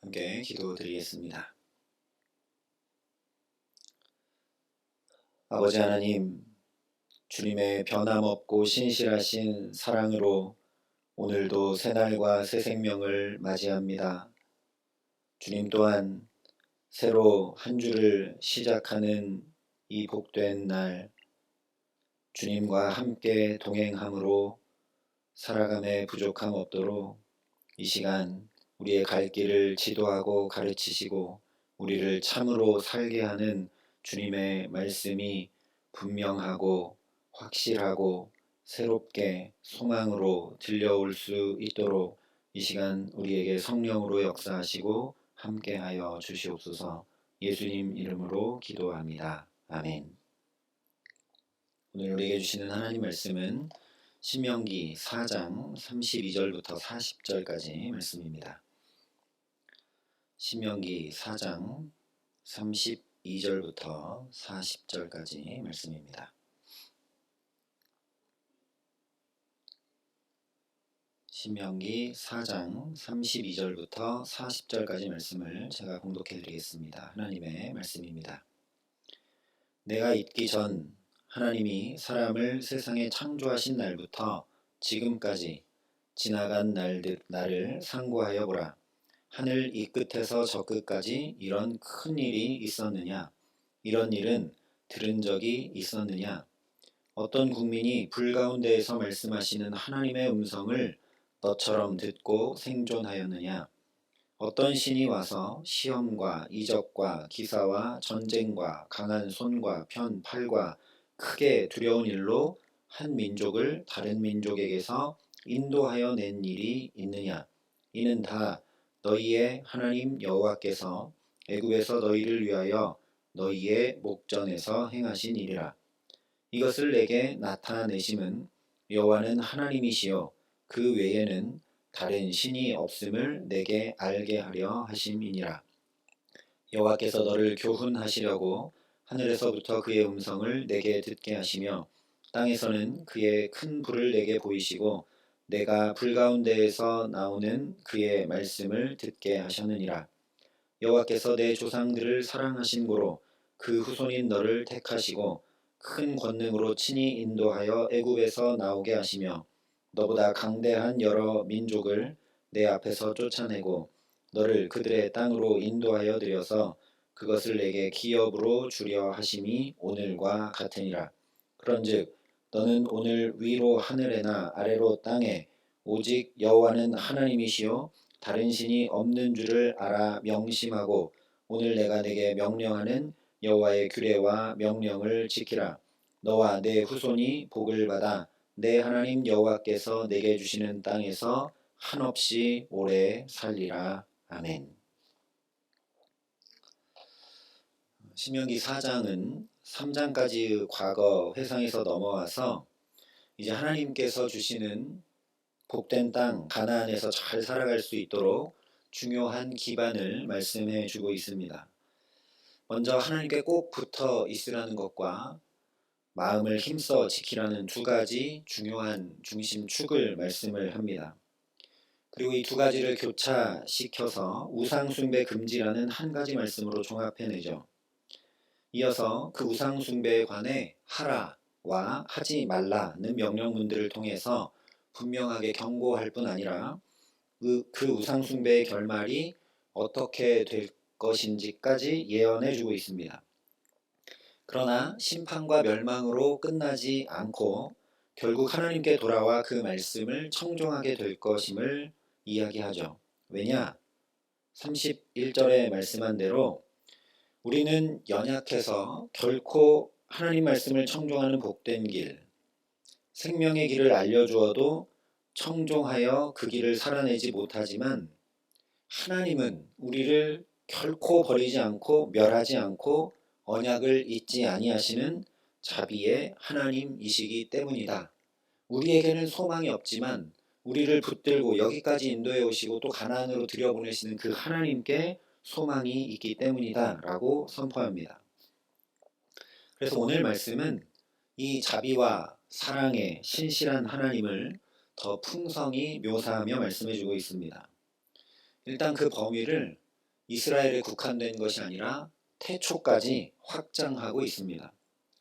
함께 기도드리겠습니다. 아버지 하나님, 주님의 변함없고 신실하신 사랑으로 오늘도 새날과 새 생명을 맞이합니다. 주님 또한 새로 한 주를 시작하는 이 복된 날, 주님과 함께 동행함으로 살아감에 부족함 없도록 이 시간 우리의 갈 길을 지도하고 가르치시고 우리를 참으로 살게 하는 주님의 말씀이 분명하고 확실하고 새롭게 소망으로 들려올 수 있도록 이 시간 우리에게 성령으로 역사하시고 함께하여 주시옵소서. 예수님 이름으로 기도합니다. 아멘. 오늘 우리에게 주시는 하나님 말씀은 신명기 4장 32절부터 40절까지 말씀입니다. 신명기 4장 32절부터 40절까지 말씀입니다. 신명기 4장 32절부터 40절까지 말씀을 제가 공독해 드리겠습니다. 하나님의 말씀입니다. 내가 있기 전 하나님이 사람을 세상에 창조하신 날부터 지금까지 지나간 날을 상고하여 보라. 하늘 이 끝에서 저 끝까지 이런 큰 일이 있었느냐? 이런 일은 들은 적이 있었느냐? 어떤 국민이 불 가운데에서 말씀하시는 하나님의 음성을 너처럼 듣고 생존하였느냐? 어떤 신이 와서 시험과 이적과 기사와 전쟁과 강한 손과 편 팔과 크게 두려운 일로 한 민족을 다른 민족에게서 인도하여 낸 일이 있느냐? 이는 다 너희의 하나님 여호와께서 애굽에서 너희를 위하여 너희의 목전에서 행하신 일이라. 이것을 내게 나타내심은 여호와는 하나님이시요 그 외에는 다른 신이 없음을 내게 알게 하려 하심이니라. 여호와께서 너를 교훈하시려고 하늘에서부터 그의 음성을 내게 듣게 하시며 땅에서는 그의 큰 불을 내게 보이시고 내가 불 가운데에서 나오는 그의 말씀을 듣게 하셨느니라. 여호와께서 내 조상들을 사랑하신 고로 그 후손인 너를 택하시고 큰 권능으로 친히 인도하여 애굽에서 나오게 하시며 너보다 강대한 여러 민족을 내 앞에서 쫓아내고 너를 그들의 땅으로 인도하여 들여서 그것을 내게 기업으로 주려 하심이 오늘과 같으니라. 그런즉 너는 오늘 위로 하늘에나 아래로 땅에 오직 여호와는 하나님이시요 다른 신이 없는 줄을 알아 명심하고 오늘 내가 내게 명령하는 여호와의 규례와 명령을 지키라. 너와 내 후손이 복을 받아 내 하나님 여호와께서 내게 주시는 땅에서 한없이 오래 살리라. 아멘. 신명기 4장은 3장까지의 과거 회상에서 넘어와서 이제 하나님께서 주시는 복된 땅 가나안에서 잘 살아갈 수 있도록 중요한 기반을 말씀해 주고 있습니다. 먼저 하나님께 꼭 붙어 있으라는 것과 마음을 힘써 지키라는 두 가지 중요한 중심축을 말씀을 합니다. 그리고 이 두 가지를 교차시켜서 우상숭배 금지라는 한 가지 말씀으로 종합해내죠. 이어서 그 우상숭배에 관해 하라와 하지 말라는 명령문들을 통해서 분명하게 경고할 뿐 아니라 그 우상숭배의 결말이 어떻게 될 것인지까지 예언해주고 있습니다. 그러나 심판과 멸망으로 끝나지 않고 결국 하나님께 돌아와 그 말씀을 청종하게 될 것임을 이야기하죠. 왜냐? 31절에 말씀한 대로 우리는 연약해서 결코 하나님 말씀을 청종하는 복된 길, 생명의 길을 알려주어도 청종하여 그 길을 살아내지 못하지만 하나님은 우리를 결코 버리지 않고 멸하지 않고 언약을 잊지 아니하시는 자비의 하나님이시기 때문이다. 우리에게는 소망이 없지만 우리를 붙들고 여기까지 인도해 오시고 또 가나안으로 들여보내시는 그 하나님께 소망이 있기 때문이다 라고 선포합니다. 그래서 오늘 말씀은 이 자비와 사랑의 신실한 하나님을 더 풍성히 묘사하며 말씀해주고 있습니다. 일단 그 범위를 이스라엘에 국한된 것이 아니라 태초까지 확장하고 있습니다.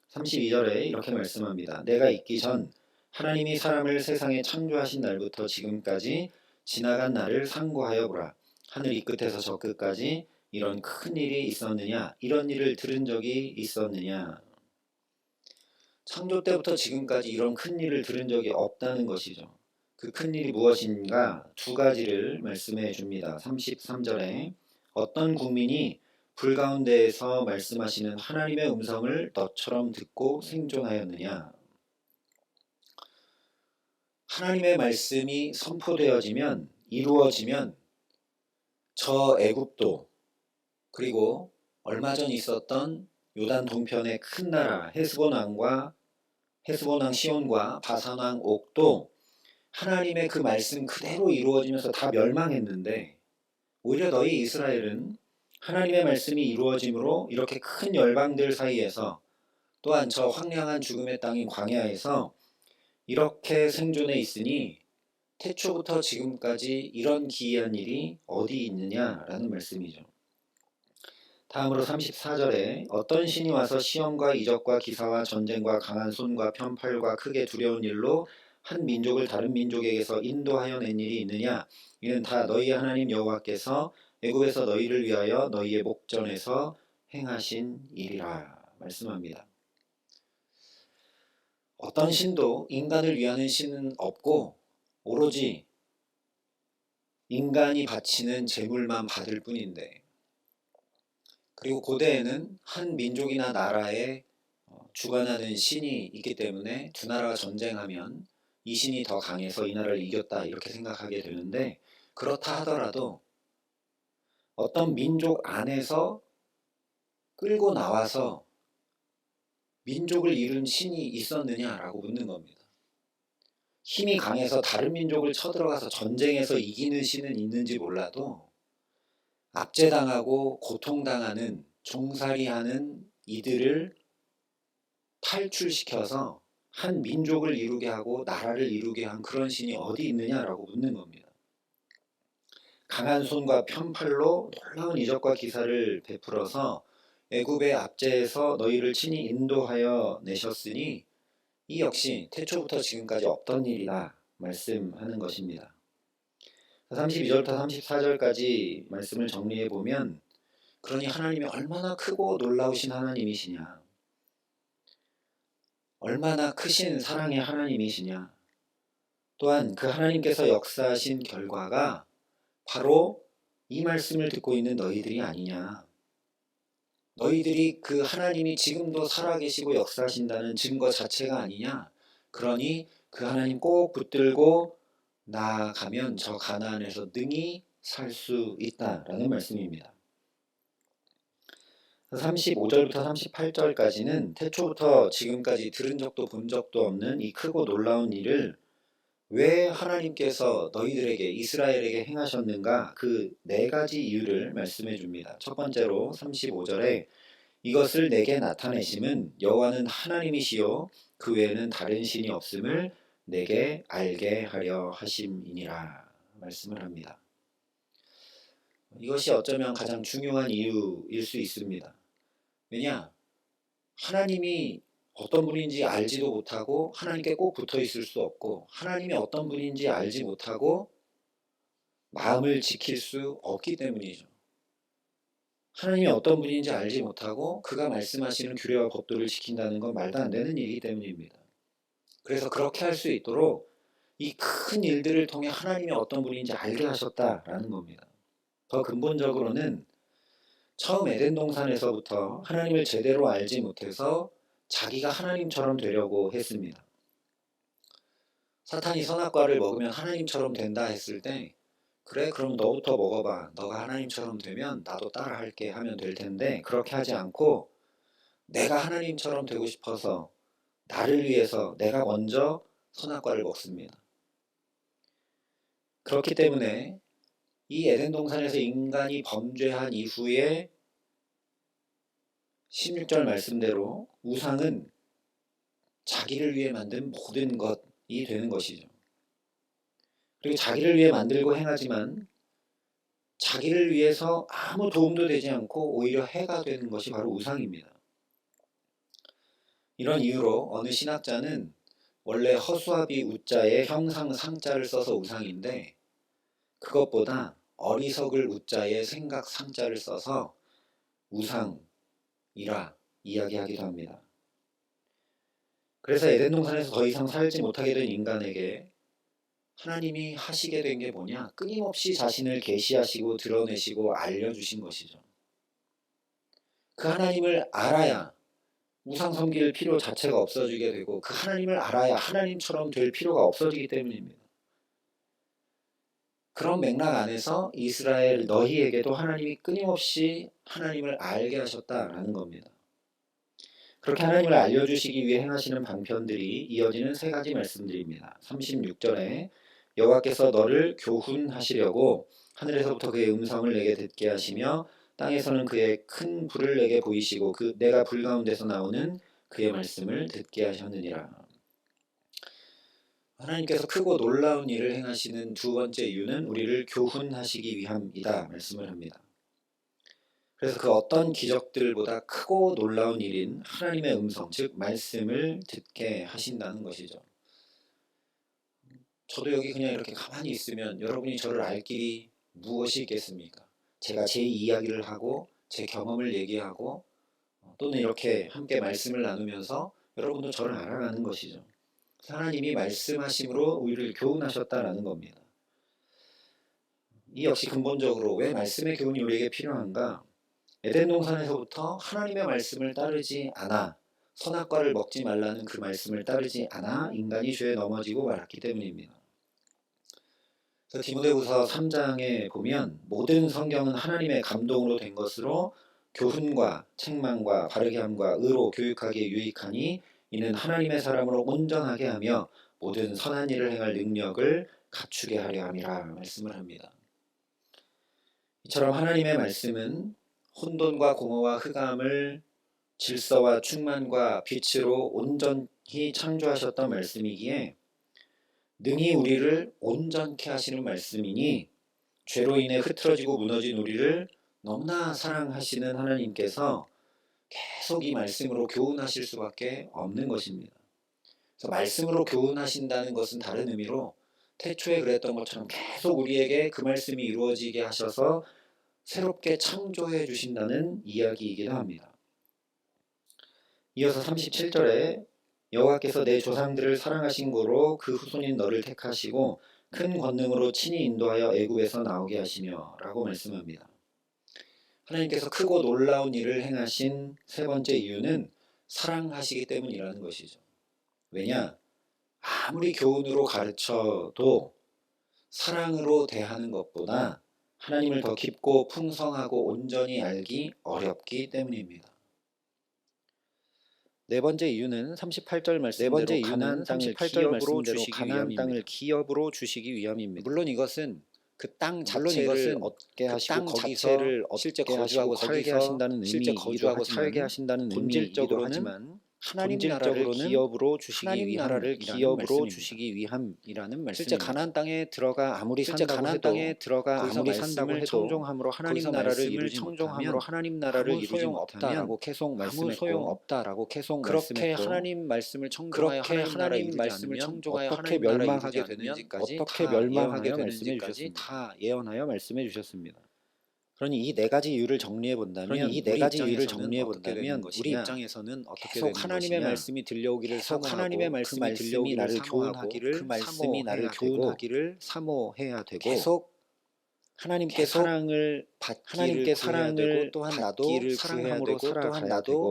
32절에 이렇게 말씀합니다. 내가 있기 전 하나님이 사람을 세상에 창조하신 날부터 지금까지 지나간 날을 상고하여 보라. 하늘 이 끝에서 저 끝까지 이런 큰 일이 있었느냐? 이런 일을 들은 적이 있었느냐? 창조 때부터 지금까지 이런 큰 일을 들은 적이 없다는 것이죠. 그 큰 일이 무엇인가? 두 가지를 말씀해 줍니다. 33절에 어떤 국민이 불 가운데에서 말씀하시는 하나님의 음성을 너처럼 듣고 생존하였느냐? 하나님의 말씀이 선포되어지면, 이루어지면 저 애굽도, 그리고 얼마 전 있었던 요단 동편의 큰 나라 헤스본 왕 시온과 바산 왕 옥도 하나님의 그 말씀 그대로 이루어지면서 다 멸망했는데, 오히려 너희 이스라엘은 하나님의 말씀이 이루어짐으로 이렇게 큰 열방들 사이에서, 또한 저 황량한 죽음의 땅인 광야에서 이렇게 생존해 있으니 태초부터 지금까지 이런 기이한 일이 어디 있느냐라는 말씀이죠. 다음으로 34절에 어떤 신이 와서 시험과 이적과 기사와 전쟁과 강한 손과 편팔과 크게 두려운 일로 한 민족을 다른 민족에게서 인도하여 낸 일이 있느냐? 이는 다 너희 하나님 여호와께서 애굽에서 너희를 위하여 너희의 목전에서 행하신 일이라 말씀합니다. 어떤 신도 인간을 위하는 신은 없고 오로지 인간이 바치는 제물만 받을 뿐인데, 그리고 고대에는 한 민족이나 나라에 주관하는 신이 있기 때문에 두 나라가 전쟁하면 이 신이 더 강해서 이 나라를 이겼다 이렇게 생각하게 되는데, 그렇다 하더라도 어떤 민족 안에서 끌고 나와서 민족을 이룬 신이 있었느냐라고 묻는 겁니다. 힘이 강해서 다른 민족을 쳐들어가서 전쟁에서 이기는 신은 있는지 몰라도 압제당하고 고통당하는 종살이하는 이들을 탈출시켜서 한 민족을 이루게 하고 나라를 이루게 한 그런 신이 어디 있느냐라고 묻는 겁니다. 강한 손과 편팔로 놀라운 이적과 기사를 베풀어서 애굽의 압제에서 너희를 친히 인도하여 내셨으니 이 역시 태초부터 지금까지 없던 일이다 말씀하는 것입니다. 32절부터 34절까지 말씀을 정리해 보면, 그러니 하나님이 얼마나 크고 놀라우신 하나님이시냐, 얼마나 크신 사랑의 하나님이시냐, 또한 그 하나님께서 역사하신 결과가 바로 이 말씀을 듣고 있는 너희들이 아니냐, 너희들이 그 하나님이 지금도 살아계시고 역사하신다는 증거 자체가 아니냐, 그러니 그 하나님 꼭 붙들고 나아가면 저 가나안에서 능히 살 수 있다라는 말씀입니다. 35절부터 38절까지는 태초부터 지금까지 들은 적도 본 적도 없는 이 크고 놀라운 일을 왜 하나님께서 너희들에게, 이스라엘에게 행하셨는가, 그 네 가지 이유를 말씀해 줍니다. 첫 번째로 35절에 이것을 내게 나타내심은 여호와는 하나님이시요 그 외에는 다른 신이 없음을 내게 알게 하려 하심이니라 말씀을 합니다. 이것이 어쩌면 가장 중요한 이유일 수 있습니다. 왜냐? 하나님이 어떤 분인지 알지도 못하고 하나님께 꼭 붙어 있을 수 없고, 하나님이 어떤 분인지 알지 못하고 마음을 지킬 수 없기 때문이죠. 하나님이 어떤 분인지 알지 못하고 그가 말씀하시는 규례와 법도를 지킨다는 건 말도 안 되는 일이기 때문입니다. 그래서 그렇게 할 수 있도록 이 큰 일들을 통해 하나님이 어떤 분인지 알게 하셨다라는 겁니다. 더 근본적으로는 처음 에덴 동산에서부터 하나님을 제대로 알지 못해서 자기가 하나님처럼 되려고 했습니다. 사탄이 선악과를 먹으면 하나님처럼 된다 했을 때, 그래 그럼 너부터 먹어봐, 너가 하나님처럼 되면 나도 따라할게 하면 될 텐데, 그렇게 하지 않고 내가 하나님처럼 되고 싶어서 나를 위해서 내가 먼저 선악과를 먹습니다. 그렇기 때문에 이 에덴 동산에서 인간이 범죄한 이후에 16절 말씀대로 우상은 자기를 위해 만든 모든 것이 되는 것이죠. 그리고 자기를 위해 만들고 행하지만 자기를 위해서 아무 도움도 되지 않고 오히려 해가 되는 것이 바로 우상입니다. 이런 이유로 어느 신학자는 원래 허수아비 우자에 형상 상자를 써서 우상인데 그것보다 어리석을 우자에 생각 상자를 써서 우상이라 이야기하기도 합니다. 그래서 에덴 동산에서 더 이상 살지 못하게 된 인간에게 하나님이 하시게 된 게 뭐냐? 끊임없이 자신을 계시하시고 드러내시고 알려주신 것이죠. 그 하나님을 알아야 우상 섬길 필요 자체가 없어지게 되고 그 하나님을 알아야 하나님처럼 될 필요가 없어지기 때문입니다. 그런 맥락 안에서 이스라엘 너희에게도 하나님이 끊임없이 하나님을 알게 하셨다라는 겁니다. 그렇게 하나님을 알려주시기 위해 행하시는 방편들이 이어지는 세 가지 말씀드립니다. 36절에 여호와께서 너를 교훈하시려고 하늘에서부터 그의 음성을 내게 듣게 하시며 땅에서는 그의 큰 불을 내게 보이시고 내가 불 가운데서 나오는 그의 말씀을 듣게 하셨느니라. 하나님께서 크고 놀라운 일을 행하시는 두 번째 이유는 우리를 교훈하시기 위함이다 말씀을 합니다. 그래서 그 어떤 기적들보다 크고 놀라운 일인 하나님의 음성, 즉 말씀을 듣게 하신다는 것이죠. 저도 여기 그냥 이렇게 가만히 있으면 여러분이 저를 알 길이 무엇이 있겠습니까? 제가 제 이야기를 하고 제 경험을 얘기하고 또는 이렇게 함께 말씀을 나누면서 여러분도 저를 알아가는 것이죠. 하나님이 말씀하심으로 우리를 교훈하셨다라는 겁니다. 이 역시 근본적으로 왜 말씀의 교훈이 우리에게 필요한가? 에덴 동산에서부터 하나님의 말씀을 따르지 않아 선악과를 먹지 말라는 그 말씀을 따르지 않아 인간이 죄에 넘어지고 말았기 때문입니다. 그래서 디모데후서 3장에 보면 모든 성경은 하나님의 감동으로 된 것으로 교훈과 책망과 바르게 함과 의로 교육하기에 유익하니 이는 하나님의 사람으로 온전하게 하며 모든 선한 일을 행할 능력을 갖추게 하려 함이라 말씀을 합니다. 이처럼 하나님의 말씀은 혼돈과 공허와 흑암을 질서와 충만과 빛으로 온전히 창조하셨던 말씀이기에 능히 우리를 온전케 하시는 말씀이니 죄로 인해 흐트러지고 무너진 우리를 너무나 사랑하시는 하나님께서 계속 이 말씀으로 교훈하실 수밖에 없는 것입니다. 그래서 말씀으로 교훈하신다는 것은 다른 의미로 태초에 그랬던 것처럼 계속 우리에게 그 말씀이 이루어지게 하셔서 새롭게 창조해 주신다는 이야기이기도 합니다. 이어서 37절에 여호와께서 내 조상들을 사랑하신 고로 그 후손인 너를 택하시고 큰 권능으로 친히 인도하여 애굽에서 나오게 하시며 라고 말씀합니다. 하나님께서 크고 놀라운 일을 행하신 세 번째 이유는 사랑하시기 때문이라는 것이죠. 왜냐? 아무리 교훈으로 가르쳐도 사랑으로 대하는 것보다 하나님을 더 깊고 풍성하고 온전히 알기 어렵기 때문입니다. 네 번째 이유는 38절 말씀대로 가나안 땅을 기업으로 주시기 위함입니다. 물론 이것은 그 땅 자체를 얻게 하시고 거기서 실제 거주하고 살게 하신다는 의미이기도 하지만 하나님 나라를 기업으로 주시기 위함이라는 말씀입니다. 실제 가나안 땅에 들어가 아무리 산다고 해도 청종함으로 하나님 나라를 이루지 못하면 아무 소용없다라고 계속 말씀했고 그렇게 하나님 말씀을 청종하여 하나님 말씀을 청종하여 어떻게 멸망하게 되는지까지 다 예언하여 말씀해 주셨습니다. 그러니 이 네 가지 이유를 정리해 본다면 우리 입장에서는 어떻게 되는 것이냐? 하나님의 말씀이 들려오기를 사모하고 그 말씀이 나를 교훈하기를 사모해야 되고 계속 하나님께 사랑을 받기를 사랑을 또한 나도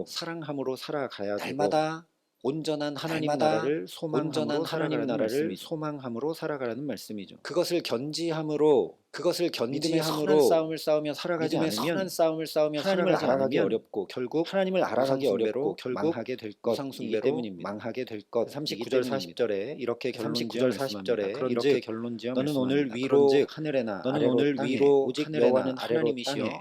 사랑함으로 살아가야 되고 날마다 온전한 하나님 나라를 소망함으로 살아가라는 말씀이죠. 그것을 견지함으로 믿음의 선한 싸움을 싸우며 살아가지 않으면 하나님을 알아가기 어렵고 결국 망하게 될 것이기 때문입니다. 39절 40절에 이렇게 결론지어 말씀합니다. 너는 오늘 위로 하늘에나 아래로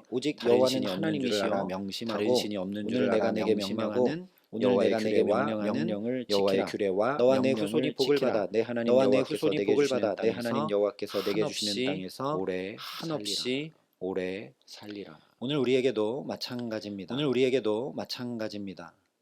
오직 여호와는 하나님이시여 다른 신이 없는 줄 알아 명심하고 오늘 내가 내게 명령하는 여호와의 규례와 너와 내 후손이 복을 받아 내 하나님 여호와께서 내게 주시는 땅에서 오래 한없이 오래 살리라. 오늘 우리에게도 마찬가지입니다.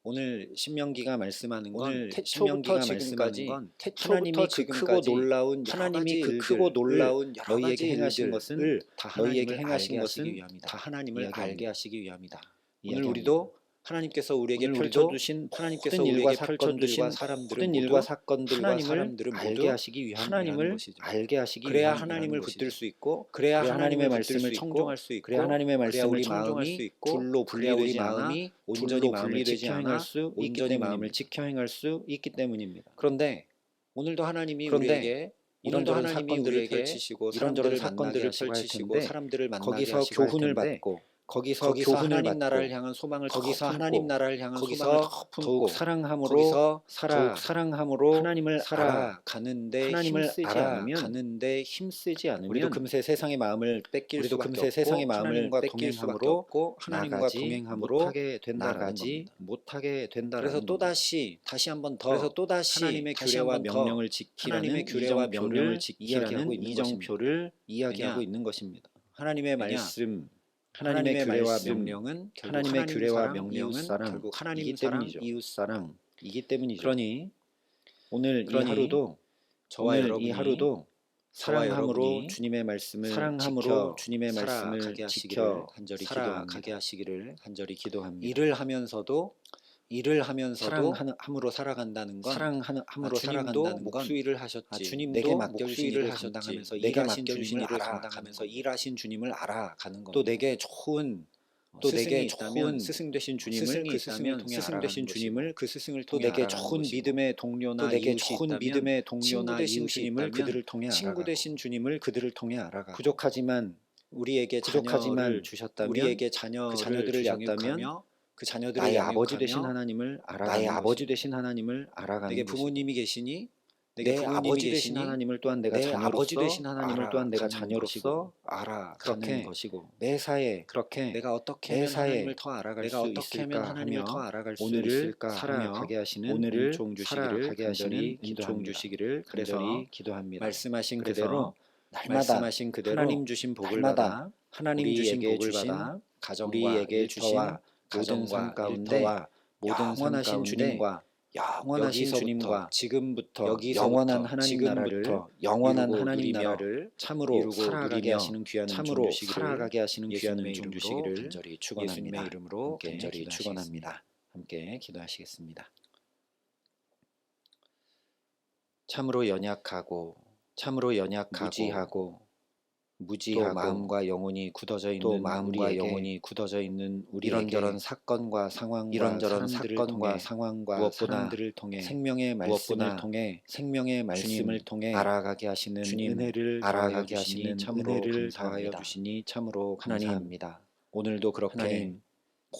오늘 신명기가 말씀하는 건 오늘 태초부터 지금까지 하나님이 그 크고 놀라운 하나님이 그 크고 크고 놀라운 놀라운 너희에게 행하신 것은 너희에게 행하신 것은 위함이다. 다 하나님을 알게 하시기 위함이다. 오늘 이야기합니다. 우리도 하나님께서 우리에게 오늘 펼쳐주신 하나님께서 모든 우리에게 일과 펼쳐주신 사건들은 모든 일과 사건들과 하나님을 사람들은 알게 모두 하시기 위함이라는 하나님을 것이죠. 알게 하시기 그래야 위함이라는 하나님을 것이죠. 붙들 수 있고, 그래야 하나님의 하나님을 말씀을 청종할 수 있고, 그래야 하나님의 그래야 우리 말씀을 청종할 수 마음이 있고, 둘로 그래야 우리 분리되지 않아 마음이 온전히 둘로 마음을 분리되지 지켜 않아 행할 수 있기 온전히 마음을 때문입니다. 지켜 행할 수 있기 때문입니다. 그런데 오늘도 하나님이 우리에게 이런저런 하나님이 사건들을 우리에게 펼치시고 이런저런 사건들을 펼치시고 텐데 사람들을 만나게 거기서 하시고 할 교훈을 텐데 받고 거기서 교훈을 하나님 받고 나라를 향한 소망을 거기서 더 품고 하나님 나라를 향한 거기서 소망을 더 품고 더욱 사랑함으로 거기서 더욱 사랑함으로 하나님을 살아가는데 하나님을 힘쓰지 않으면 우리도 금세 세상의 마음을 뺏길 하나님과 뺏길 수밖에 동행함으로 없고 하나님과 나아가지 동행함으로 나아가지 못하게 된다라는 그래서 겁니다. 다시 한번 더 그래서 또다시 하나님의 다시 규례와 한번 더 명령을 지키라는 하나님의 규례와 명령을 이야기하고 있는 이정표를 이야기하고 왜냐? 있는 것입니다. 하나님의 왜냐? 말씀, 하나님의 규례와 말씀, 명령은 결국 하나님의 규례와 사랑, 명령은 이웃 사랑, 결국 이기 사랑, 때문이죠. 이웃 사랑이기 때문이죠. 그러니 오늘 이 하루도 저와 여러분이 사랑함으로 주님의 말씀을 사랑함으로 주님의 말씀을 살아가게 지켜 살아가게 하시기를 간절히 기도합니다. 일을 하면서도 사랑함으로 살아간다는 건 사랑함으로 주님도 살아간다는 건 목수일을 하셨지. 주님도 내게 맡겨주신 일을 목수일을 감당하면서 내게 일하신 맡겨주신 주님을 일을 알아가면서 감당하면서 일하신 주님을 알아가는 겁니다. 또 내게 좋은 스승 되신 주님을 스승이 그 스승을 있다면 통해 스승 알아가는 되신 것이고, 주님을 그 스승을 또 통해 내게 알아가는 좋은 것이고, 믿음의 동료나 또 내게 이웃이 좋은 있다면 믿음의 동료나 친구 되신 이웃이 주님을 있다면 그들을 통해 친구 알아가고, 되신 주님을 그들을 통해 알아가고 부족하지만 우리에게 자녀를 주셨다면 우리에게 그 자녀를 자녀들을 양육하며 양육하며 그 자녀들을 나의 양육하며 아버지 되신 하나님을 알아가는 나의 아버지 것입니다. 되신 하나님을 알아가는 내게 것이고, 부모님이 계시니 내 아버지 되신 계시니 하나님을 또한 내가 내 아버지 자녀로서 되신 하나님을 또한 내가 알아가는 자녀로서 것이고, 알아가는 그렇게 것이고, 매사에 그렇게 내가 어떻게 내 하면 사에 하나님을 더 알아갈 내가 수 어떻게 하면 있을까 하나님을 하며 더 알아갈 수 오늘을 있을까 살아가게 하며 하시는 오늘을 은총 주시기를 살아가게 하시는 간절히 은총 주시기를 그래서 간절히 기도합니다. 말씀하신 그래서 그대로 말씀하신 그대로 하나님 주신 복을 날마다 받아 하나님 주신 우리에게 복을 주신 받아 가정과 우리에게 일터와 주신 모든 삶 가운데 일터와 모든 삶 영원하신 가운데 주님과 영원하신 여기서부터 주님과 지금부터 여기서부터 영원한 하나님 나라를 영원한 이루고 하나님 누리며 나라를 참으로 이루고 살아가게 누리며 하시는 귀한 참으로 은총 주시기를 살아가게 하시는 귀한 예수님의 은총 이름으로 주시기를 간절히 축원합니다. 예수님의 이름으로 함께 간절히 기도하시겠습니다. 축원합니다. 함께 기도하시겠습니다. 참으로 연약하고 무지하고 또 마음과 영혼이 굳어져 있는 우리에게 이런저런 사건과 상황과 이런저런 사람들을 사건과 통해 상황과 무엇보다 사람들을 통해 생명의 말씀을 통해 생명의 말씀을 통해 알아가게 하시는 주님 은혜를 알아가게 하시니 참으로 은혜를 감사합니다. 더하여 주시니 참으로 하나님, 감사합니다. 오늘도 그렇게 하나님,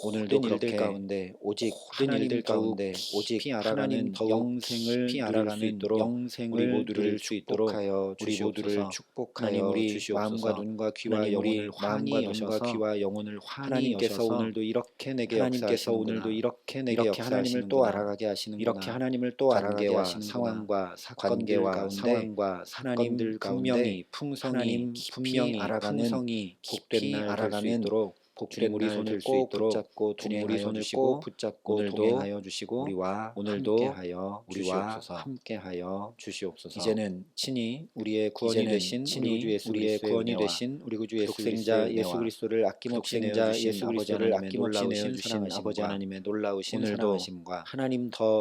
오늘도 모든 그렇게 일들 가운데 오직 모든 하나님 일들 더욱 가운데 오직 깊이 하나님 알아가는 더욱 영생을 깊이 누릴 수 알아가는 있도록 영생을 우리 누릴 모두를 수 있도록 축복하여 우리 모두를 주시옵소서. 축복하여 하나님, 우리 주시옵소서. 마음과 눈과 귀와 하나님, 우리 영혼을 마음과 환히 눈과 여셔서 귀와 영혼을 환히 하나님께서 여셔서 오늘도 이렇게 내게 하나님께서 역사하시는구나. 오늘도 이렇게 내게 이렇게 하나님을 또 역사하시는구나. 알아가게 하시는구나. 이렇게 하나님을 또 알아가게 관계와 하시는구나. 상황과 관계와 가운데 상황과 하나님 사건들 분명히 가운데 하나님 분명히 알아가는 풍성히 복된 날 될 수 있도록 주님 우리 손을 꼭 붙잡고 주님 우리 손을 주시고 꼭 붙잡고 오늘도 동행하여 주시고 우리와 오늘도 함께하여 우리와 주시옵소서. 함께하여 주시옵소서. 이제는 친히 우리의 구원이 이제는 되신 친히 우리 구 예수 우리의 그리스도의 구원이 은혜와 되신 우리 구주 예수 독생자 그리스도의 예수 은혜와 그리스도를 아낌없이 독생자 내어주신 예수 아버지 그리스도를 하나님의 아낌없이 놀라우신 내어주신 사랑하심과 아버지 하나님의 놀라우신 오늘도 사랑하심과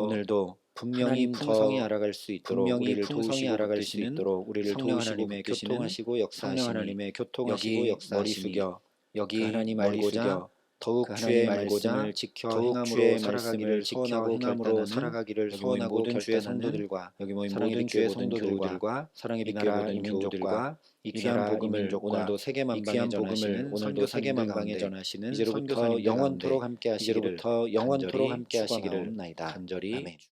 오늘도 분명히 하나님 풍성히 더 알아갈 수 있도록 분명히 우리를 풍성히 도우시고 알아갈 수 붙드시는 있도록 우리를 성령 도우시고 하나님의 붙드시는 교통하시고 성령 역사하시니 하나님의 교통하시고 여기 역사하시니 머리 숙여 여기 그 하나님 머리 알고자 숙여 더욱 그 주의 하나님 알고자 말씀을 지켜 더욱 행함으로 주의 살아가기를 말씀을 지켜 소원하고 행함으로 결단하는 살아가기를 여기 모인 소원하고 모든 주의 결단하는 성도들과 여기 모인 사랑의 모든 교회 주의 모든 성도들과 교우들과 사랑의 이 빛교회 나라 모든 민족들과 교우들과 이 이 귀한 나라 복음을 민족과 오늘도 세계만방에 귀한 복음을 전하시는 오늘도 선교사님들 세계만방에 가운데 전하시는 이제로부터 선교사님들 영원토록 가운데 함께 하시기를 이제로부터 영원토록 간절히 함께 하시기를 축원하옵나이다. 간절히 아멘.